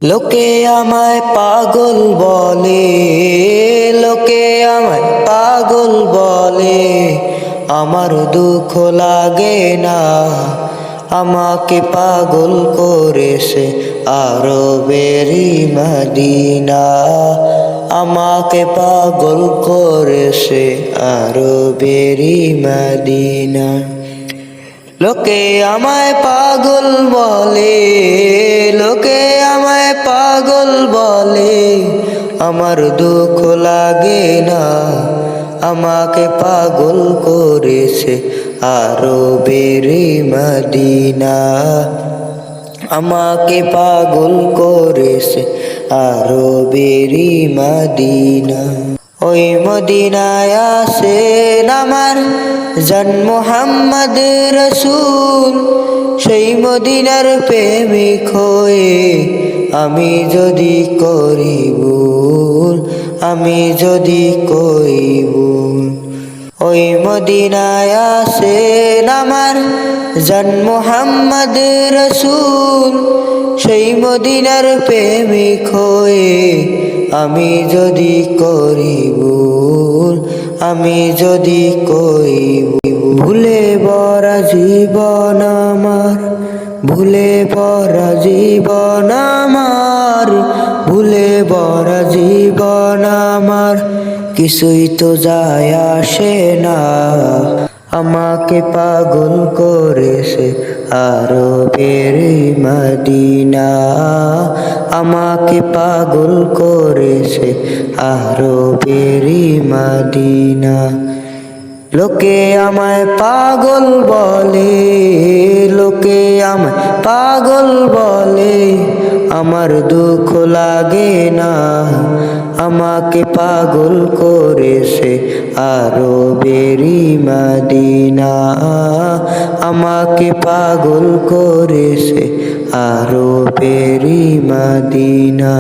লোকে আমায় পাগল বলে, লোকে আমায় পাগল বলে, আমার দুঃখ লাগে না। আমাকে পাগল করেছে আরবেরি মদিনা, আমাকে পাগল করেছে আরবেরি মদিনা। লোকে আমায় পাগল বলে, লোকে আমায় পাগল বলে, আমার দুঃখ লাগে না। আমাকে পাগল করেছে আরবের মদিনা, আমাকে পাগল করেছে আরবের মদিনা। ওই মদিনায় আছেন আমার জান মুহাম্মদ রসূল, সেই মদিনার প্রেমিক হয়ে আমি যদি করি ভুল, আমি যদি করি ভুল। ওই মদিনায় আছেন আমার জান মুহাম্মদ রসূল, সেই মদিনার প্রেমিক হয়ে আমি যদি করি ভুল, আমি যদি করি ভুলে ভরা জীবন আমার, ভুলে ভরা জীবন আমার, ভুলে ভরা জীবন আমার, কিছুই তো যায় আসে না। আমাকে পাগল করেছে আরবের মদিনা, আমাকে পাগল করেছে আরবের মদিনা। লোকে আমায় পাগল বলে, লোকে আমায় পাগল বলে, আমার দুঃখ লাগে না। আমাকে পাগল করেছে আরবের মদিনা, আমাকে পাগল করেছে আরবের মদিনা।